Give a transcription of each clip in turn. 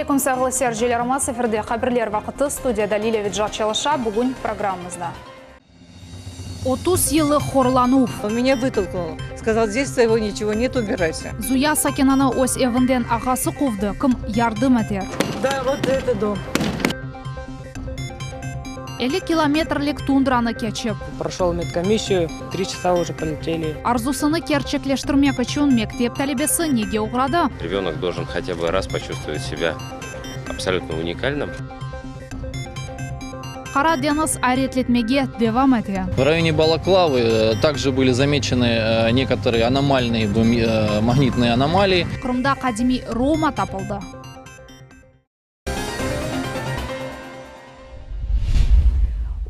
Ассалайкум сағылы сәржелеріма сәфірде қабірлер вақыты студияда Лилия Виджат-Челыша бүгін программымызда. 30 йылы хорлану. Он меня вытолкнул. Сказал, здесь своего ничего нет, убирайся. Зуя Сакинаны ось евінден ағасы қовды, кім ярдым әтер. Да, вот это дом. 50 километрлік тундраны кечіп. Прошел медкомиссию, 3 часа уже полетели. Арзусыны керчеклештірмек үшін мектеп тәлебесі неге ұғырады? Ребенок должен хотя бы раз почувствовать себя абсолютно уникальным. Қара деңіз айретлетмеге девам әте. В районе Балаклавы также были замечены некоторые аномальные магнитные аномалии. Қырымда қадими Рома тапылды.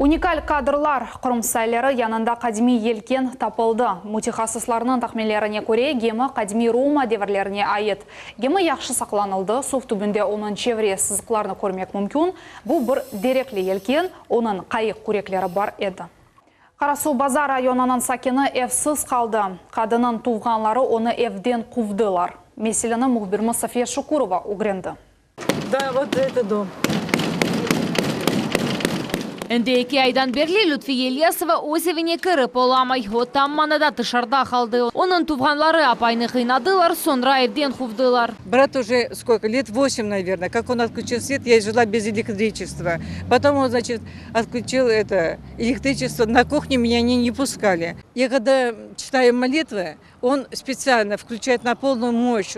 Уникаль кадрлар құрымсайлары янында қадими елкен тапылды. Мутихасысларының тақмелеріне көре гемі қадими Рома деверлеріне айет. Гемі яқшы сақланылды, суф түбінде оның чевре сызықларыны көрмек мүмкін. Бұл бір дереклі елкен, оның қайық көреклері бар еді. Қарасу базар районынан сакені евсіз қалды. Қадының туғанлары оны евден қувдылар. Меселені мұхбірмі София Шукурова ұғренді. Да, вот это дом. Энде 2 айдан берлі Лютфия Ильясова өз evine кіріп оламай, оттан манада тышарда қалды. Оның туғанлары апайны қиынадылар, sonra evден қувдылар. Брат уже сколько, лет 8, наверное. Как он отключил свет, я жила без электричества. Потом он, значит, отключил это электричество. На кухне меня они не пускали. Я когда читаю молитвы, он специально включает на полную мощь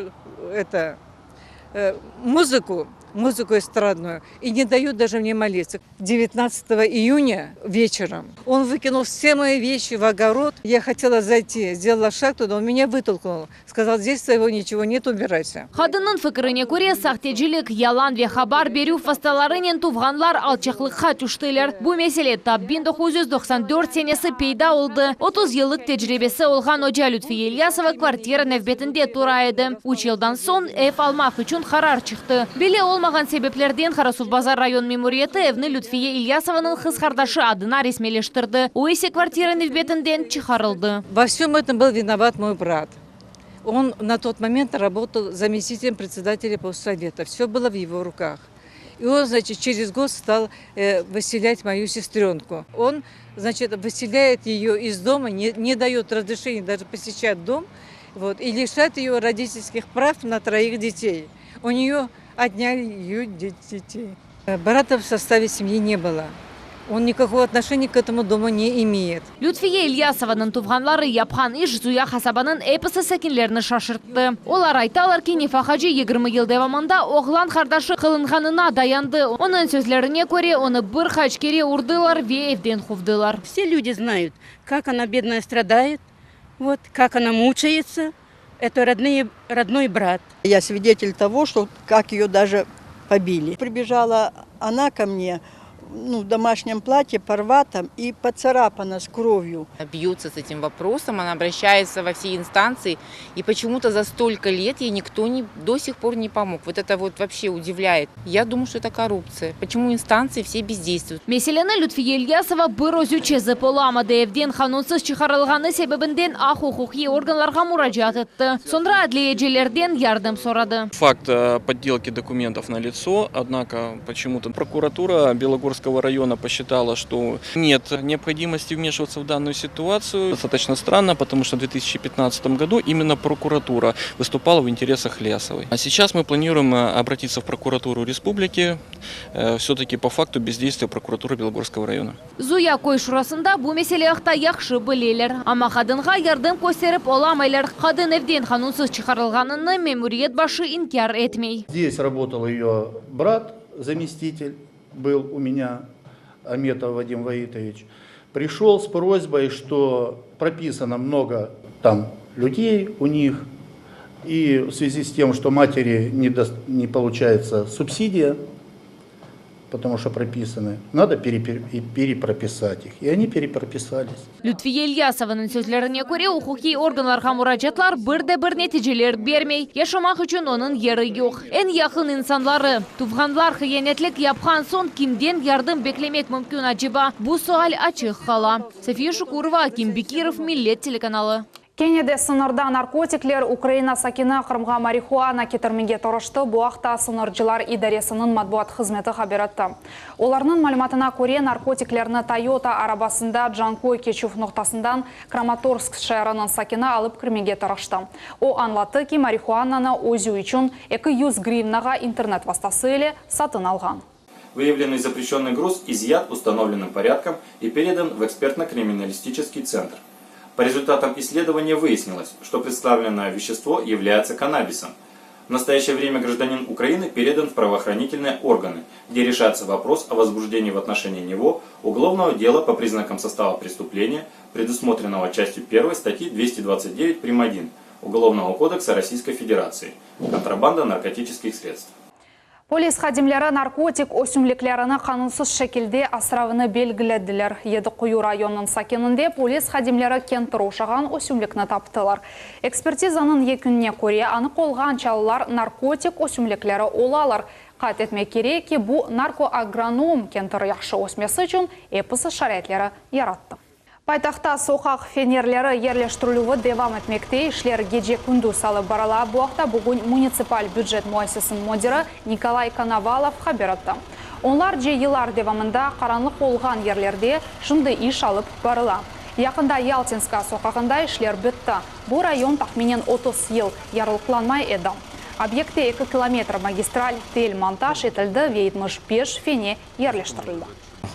музыку эстрадную, и не дают даже мне молиться. 19 июня вечером он выкинул все мои вещи в огород. Я хотела зайти, сделала шаг туда, он меня вытолкнул. Сказал, здесь своего ничего нет, убирайся. Қадының фікіріне көре сақтежілік, ялан ве хабар беру фасталарынен туғанлар алчақлыққа түштілер. Бұл меселе тап 1994 сенесі пейда олды. 30 йыллық тәжірибесі олған Оджа Лютфия Ильясова квартира нәвбетінде турайды. 3 жылдан сон эв алмақ үшін қарар чықты. Беле олмаған себеплерден Қарасу базар район мемориеті evni Lütfiye İlyasovanың қызқардашы адына ресмелештірді. Ойсе квартира нәвбетінден чықарылды. Во всем этом был виноват мой брат. Он на тот момент работал заместителем председателя постсовета. Все было в его руках. И он, значит, через год стал выселять мою сестренку. Он, значит, выселяет ее из дома, не дает разрешения даже посещать дом, вот, и лишает ее родительских прав на 3 детей. У нее отняли ее детей. Брата в составе семьи не было. Он никакого отношения к этому дому не имеет. Лютфия Ильясованың туғанлары япқан иш Зуя қасабаның эпісі сәкенлеріні шашыртты. Олар айталар ки нефахажи 20 ел девамында оғлан қардашы қылынғанына dayanды. Оның сөзлеріне көре оны бір хачкере ұрдылар ве евден қувдылар. Все люди знают, как она бедная страдает, вот, как она мучается. Это родной брат. Я свидетель того, что как ее даже побили. Прибежала она ко мне, в домашнем платье, порватом и поцарапана с кровью. Бьется с этим вопросом, она обращается во все инстанции, и почему-то за столько лет ей никто до сих пор не помог. Вот это вот вообще удивляет. Я думаю, что это коррупция. Почему инстанции все бездействуют? Меселене Лютфия Ильясова бір өзі зыпыламады. Евден қанунсыз чықарылғаны себебінден құқуқи органларға мұражат етті. Sonra әділиежелерден ярдым сорады. Факт подделки документов налицо, однако почему-то прокуратура Белогорского района посчитала, что нет необходимости вмешиваться в данную ситуацию. Достаточно странно, потому что в 2015 году именно прокуратура выступала в интересах Ильясовой. А сейчас мы планируем обратиться в прокуратуру республики, все-таки по факту бездействия прокуратуры Белогорского района. Зуя кой шурасында бұл меселеқта яқшы білелер. Ама қадынға ярдым көстеріп оламайлар. Қадын евден қанунсыз чықарылғаныны мемориет башы инкар етмей. Здесь работал ее брат, заместитель. Был у меня Аметов Вадим Ваитович, пришел с просьбой, что прописано много там людей у них, и в связи с тем, что матери не получается субсидия, потому что прописаны, надо перепрописать их. И они перепрописались. Лютфия Ильясованың сөзлеріне көре құқуқи органларға мұражатлар бір нәтижелер бермей, яшамақ үшін оның ері жоқ. Ән яқын инсанлары, туғанлар қиянетлік япқан сон кимден ярдым беклемек мүмкін ажиба? Бұл суал ачық қала. София Шукурова, Аким Бекиров, Миллет телеканалы. Кенеде сынырда наркотиклер Украина сакина Қырымға марихуана кетірмеге тұрышты бұақта сыныржылар идаресінің матбуат қызметі хабаратты. Оларының малыматына көре наркотиклерні Toyota арабасында Джанкой кечуф ноқтасындан Краматорск шайырының сакина алып кірмеге тұрышты. О анлаты ки марихуананы өзі үшін 200 гривнаға интернет вастасы еле сатын алған. Выявленный запрещенный груз изъят установленным порядком и передан в экспертно-криминалистический центр. По результатам исследования выяснилось, что представленное вещество является каннабисом. В настоящее время гражданин Украины передан в правоохранительные органы, где решается вопрос о возбуждении в отношении него уголовного дела по признакам состава преступления, предусмотренного частью 1 статьи 229 прим. 1 Уголовного кодекса Российской Федерации «Контрабанда наркотических средств». Полис хадимлері наркотик өсімліклеріні қанунсыз шекілде асыравыны белгіледілер. Еді Құю районының сакенінде полис хадимлері кенттір ошаған өсімлікні таптылар. Экспертизаның екініне көре анық олған чалылар наркотик өсімліклері олалар. Қайт етмек керек ки бұл наркоагроном кенттір яқшы өсмесі үшін эпысы шариатлері яратты. Пайтақта соқақ фенерлері ерлештірілуі девам етмекте ішлер геже күнду салып барала. Бұақта бүгін муниципаль бюджет муайсысын модері Николай Коновалов хабаратты. Онлар же елар девамында қаранлық олған ерлерде жынды иш алып барыла. Яқында Ялтинска соқағында ішлер бітті. Бұл район тақменен 30 ел ярылықланмай еді. Объекте 2 километр магистраль тель монтаж етілді вейтмыш 5 фене ерлештірілді.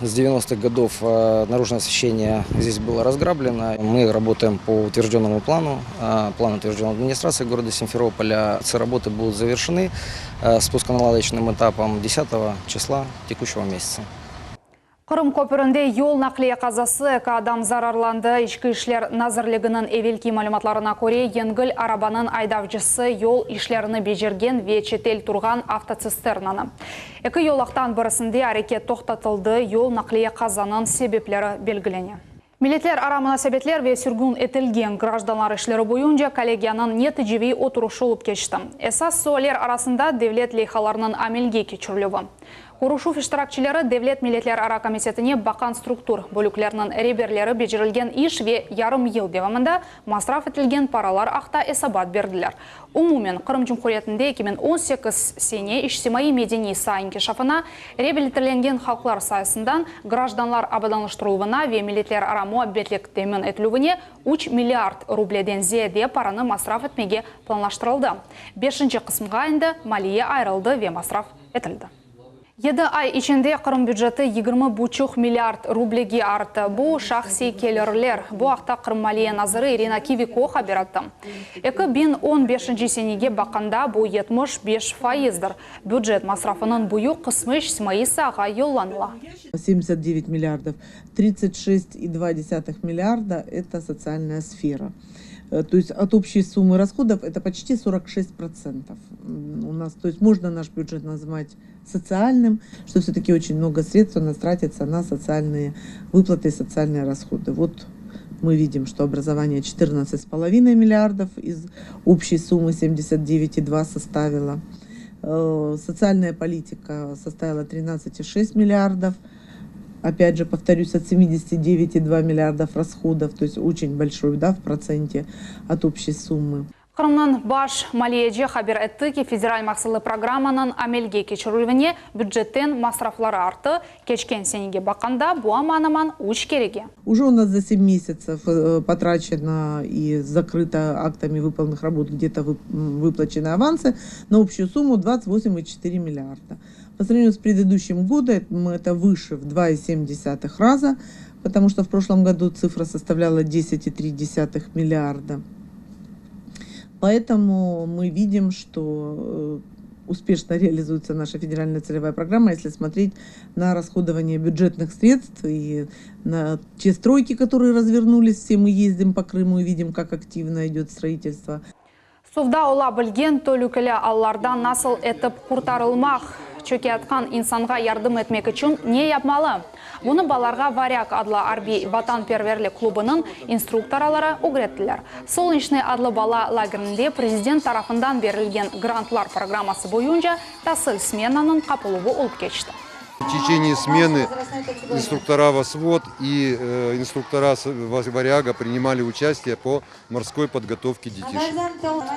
С 90-х годов наружное освещение здесь было разграблено. Мы работаем по утвержденному плану. План утвержден администрацией города Симферополя. Все работы будут завершены спусконаладочным этапом 10 числа текущего месяца. Қырым көпірінде ел нақлия қазасы адам зарарланды. Ішкі ішлер назырлігінің евелки малыматларына көре енгіл арабаның айдавжысы ел ішлеріні бежерген ве четел тұрған автоцистернаны. Екі елақтан бірісінде әрекет тоқтатылды. Ел нақлия қазаның себеплері белгілене. Милитлер арамына себетлер ве сүргін етілген гражданлар ішлері бойынша коллегияның нәтижеви отырушы олып кешті. Эсас соолер арасында девлет лейхаларының амелге кечірлігі. Құрушу фиштаракчылары Девлет милитлер ара комитетіне бақан структур бөліклерінің реберлері бежірілген иш ве ярым ел девамында масраф етілген паралар ақта эсабат берділер. Умумен Қырым Жұмхуриятында 2018 сене Ишсимаи медени сайынке шафына реабилитирленген халқлар сайысындан гражданлар абаданлаштырылуына ве милитлер ара муаббетлік темен етілуіне 3 миллиард рубледен зеде параны масраф етмеге планлаштырылды. 5-ші қысымға енді малия айрылды ве масраф етілді. Еді ай ішінде Қырым бюджеті 20,5 миллиард рублеге арты. Бұл шақси келерлер. Бұл ақта Қырым малия назыры Ирина Кивико хабаратты. 2015 сенеге бақанда бұл 75%. Бюджет масрафының бұйы қысмы Ишсимаи саға елланыла. 79 миллиардов, 36,2 миллиарда – это социальная сфера. То есть от общей суммы расходов это почти 46%. У нас, то есть можно наш бюджет назвать социальным, что все-таки очень много средств у нас тратится на социальные выплаты и социальные расходы. Вот мы видим, что образование 14,5 миллиардов из общей суммы 79,2 составила. Социальная политика составила 13,6 миллиардов. Опять же, повторюсь, от 79,2 миллиардов расходов, то есть очень большой, да, в проценте от общей суммы. Қырымнан баш малиеже хабар етті ки федераль мақсылы программанын амелге кечірілвіне бюджеттен масрафлары арты кечкен сенеге бақанда буаманаман уч кереге. Уже у нас за 7 месяцев потрачено и закрыто актами выполненных работ где-то выплачены авансы на общую сумму 28,4 миллиарда. По сравнению с предыдущим годом это выше в 2,7 раза, потому что в прошлом году цифра составляла 10,3 миллиарда. Поэтому мы видим, что успешно реализуется наша федеральная целевая программа, если смотреть на расходование бюджетных средств и на те стройки, которые развернулись. Все мы ездим по Крыму и видим, как активно идет строительство. Сувда ола білген төлікілі аллардан насыл етіп құртарылмақ. Чөке атқан инсанға ярдым етмек үшін не yapmalı? Бұны баларға Варяг адлы Арби Ватан перверлік клубының инструкторалары үгреттілер. Солнечный адлы бала лагерінде президент тарафından берілген грантлар программасы бойынша тасыл сменаның қапылуы олып кечті. течение смены инструктора «Восвод» и инструктора «Варяга» принимали участие по морской подготовке детишек.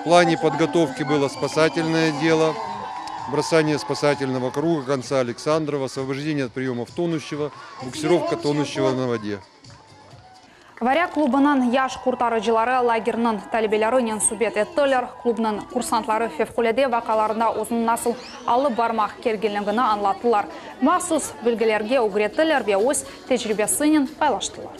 В плане подготовки было спасательное дело, бросание спасательного круга, конца Александрова, освобождение от приемов тонущего, буксировка тонущего на воде. Варяг клубынан яш куртарыcылары лагерінің тәлебелері субет еттілер. Клубның курсантлары февкуледе вакаларында ұзын насыл алып бармақ кергенлігіні анлатылар. Махсус білгілерге угреттілер бе өз тәжірибесінен пайлаштылар.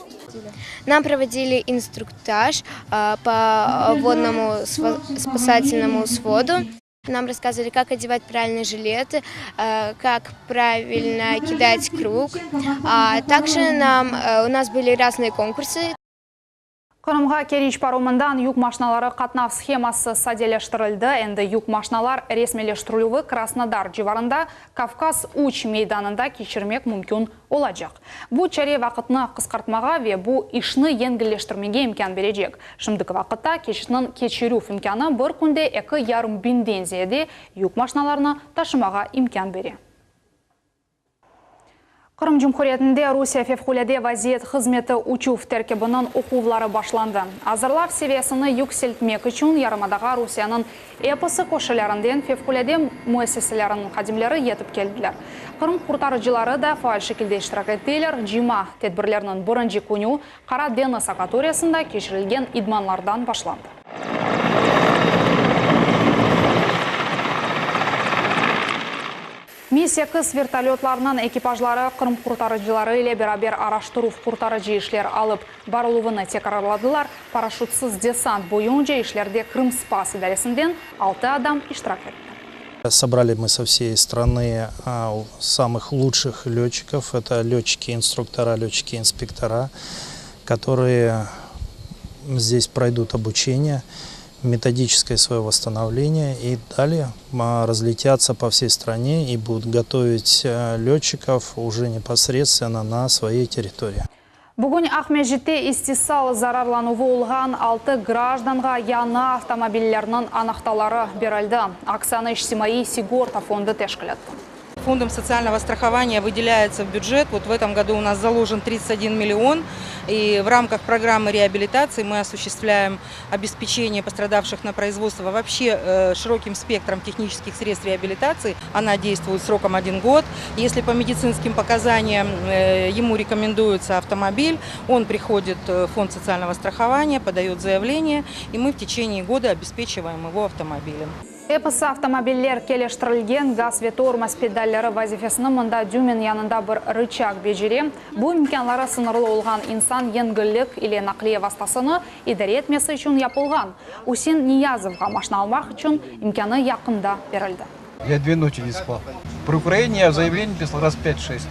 Нам проводили инструктаж по водному спасательному своду. Нам рассказывали, как одевать правильные жилеты, как правильно кидать круг. Также у нас были разные конкурсы. Қырымға Керич паромындан юк машиналары қатнав схемасы сәделештірілді. Әнді юк машиналар ресмелештірілуі Краснодар живарында Кавказ уч мейданында кешірмек мүмкін олачақ. Бұ чаре вақытны қысқартмаға ве бұ ішні енгілештірмеге имкан бережек. Шымдық вақытта кешінің кешіру имканы бір күнде 2,5 бинден зеде юк машиналарына ташымаға имкан бере. Қырым Жұмхуретінде Русия февкуледе вазиет қызметі учув тәркебінің оқулары башланды. Азырлар севесіні юкселтмек үшін ярымадаға Русияның эпосы кошыларынден февкуледе муэссеселерінің қадимлері етіп келділер. Қырым құртарыcылары да фаал шекілде іштірак еттейлер. Джима тедбірлерінің бұрынжы күні Қара Денис акваториясында кешірілген идманлардан башланды. Ми-8 вертолетларынан экипажлары Қырым құртарыcылары ile beraber araştıruf құртарыcı işler alıp barıluvını tekrarladılar. Парашютсыз десант boyunca işlerde Крым Спас идаресінден 6 адам iştirak etti. Собрали мы со всей страны самых лучших летчиков. Это летчики-инструктора, летчики-инспектора, которые здесь пройдут обучение, методическое свое восстановление и далее разлетятся по всей стране и будут готовить летчиков уже непосредственно на своей территории. Бүгін Ахмежитте истисал зарарлануы олған 6 гражданға яна автомобильлерінің анықталары берілді. Оксана Ишсимаи Сигорта фонды тәшкіл етті. Фондом социального страхования выделяется в бюджет. Вот в этом году у нас заложен 31 миллион. И в рамках программы реабилитации мы осуществляем обеспечение пострадавших на производство вообще широким спектром технических средств реабилитации. Она действует сроком 1 год. Если по медицинским показаниям ему рекомендуется автомобиль, он приходит в фонд социального страхования, подает заявление, и мы в течение года обеспечиваем его автомобилем. Эпосы автомобильлер келештірілген газ ве тормоз педаллері вазифесінің мұнда дюмен янында бір рычаг бежере. Бұл имканлары сынырлы олған инсан енгілік или нақлие вастасыны идаре етмесі үшін япылған. Усин Ниязовға машина алмақ үшін имканы яқында берілді. Я 2 ночи не спал. При Украине я заявление писал раз 5-6.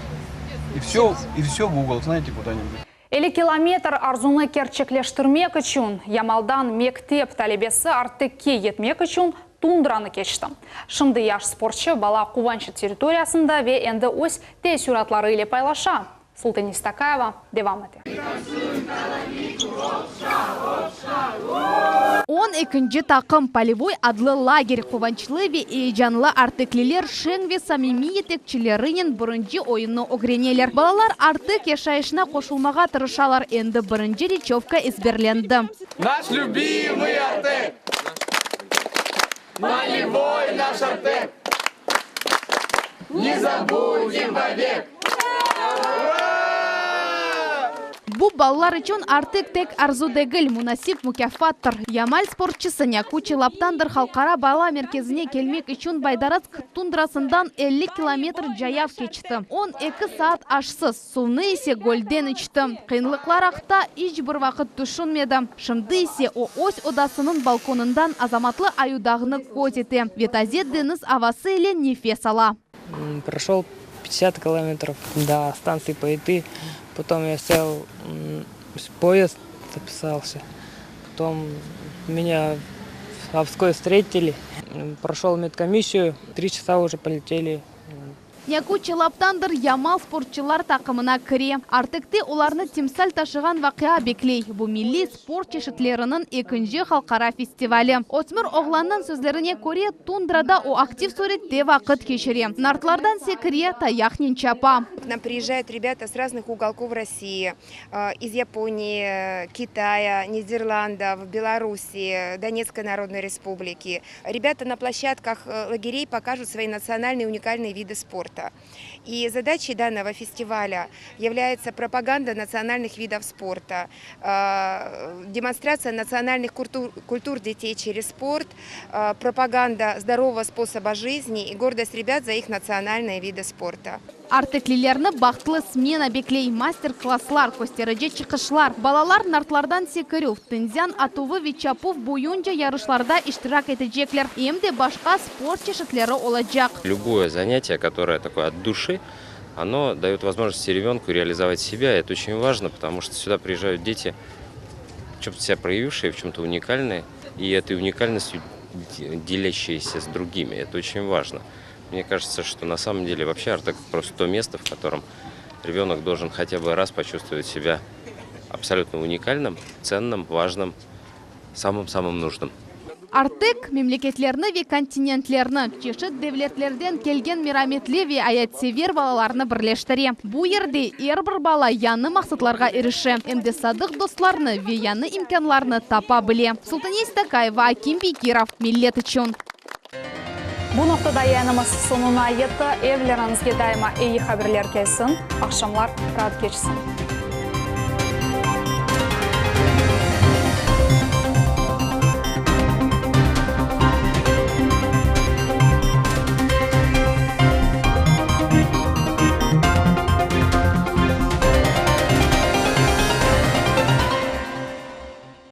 И все в угол, знаете, куда-нибудь. 50 километр арзуны керчеклештірмек үшін, Ямалдан мектеп тәлебесі артыкке етмек үшін тундраны кешті. Шымды яш спортшы бала Куваншы территориясында ве әнді өз тәсюратлары ile пайлаша. Султан Истакаева девам еті. 12-нче тақым полевой адлы лагерь Куванчлы ве Эйджанлы артыклилер шеңве самими етекчілерінен бұрынжы ойынны огренелер. Балалар артык яшайышына қошылмаға тырышалар, әнді бұрынжы речевка изберленді. Наш любимый артык! Полевой наш артык! Не забудем вовек! Бу баллар üçün артык тек арзу дегіл мунасип мукафаттыр. Ямаль спортчысы Някучи Лаптандыр халқара бала мерkezine келмек үшін Байдаратск тундрасындан 50 километр жаяв кечті. 12 саат ашсыз, суны есе гольден içті. Қиынлықлар ақта еш бір вақыт түшінмеді. Шымды есе о ось одасының балконындан азаматлы аюдағыны көтеті. Ветазет Денис авасы ile нефес ала. Прошел 50 километров до станции Паяты. Потом я сел в поезд, записался. Потом меня в Обской встретили. Прошел медкомиссию. 3 часа уже полетели Яку чылаптандыр Ямал спортчылар тақымына кіре. Артыкты оларны тимсал ташыған вақиа беклей. Бу милли спорт чешетлерінің екінші халқара фестивалі. Отмир оғланның сөзлеріне көре тундрада о актив суретте вақыт кешіре. Нартлардан секіре таяхнен чапа. К нам приезжают ребята с разных уголков России, из Японии, Китая, Нидерландов, Белоруссии, Донецкой Народной Республики. Ребята на площадках лагерей покажут свои национальные уникальные виды спорта. И задачей данного фестиваля является пропаганда национальных видов спорта, демонстрация национальных культур детей через спорт, пропаганда здорового способа жизни и гордость ребят за их национальные виды спорта. Артеклилерні бақтылы смена беклей, мастер-класслар, көстереже чықышлар. Балалар нартлардан секіру, тынзян атувы Вичапов бойынша ярышларда иштирак етежеклер. Емде башқа спорт чешетлері олacak. Любое занятие, которое такое от души, оно дает возможность ребенку реализовать себя. Это очень важно, потому что сюда приезжают дети, в чем-то себя проявившие, в чем-то уникальные, и этой уникальностью делящиеся с другими. Это очень важно. Мне кажется, что на самом деле вообще Артек просто то место, в котором ребенок должен хотя бы раз почувствовать себя абсолютно уникальным, ценным, важным, самым-самым нужным. Артек мемлекетлерні ве континентлерні, чешет девлетлерден келген мираметлі ве аятсевер балаларны бірлештіре. Бу ерде әрбір бала яны мақсатларға еріші. Әмде садық достларны ве яны имканларны тапа біле. Султанес Такаева, Аким Бекиров, Миллет үшін. Бұл ноқтада янымыз сонуна етті. Evlerіңізге дайыма ей хабарлер келсін. Ақшамлар рад кешсін.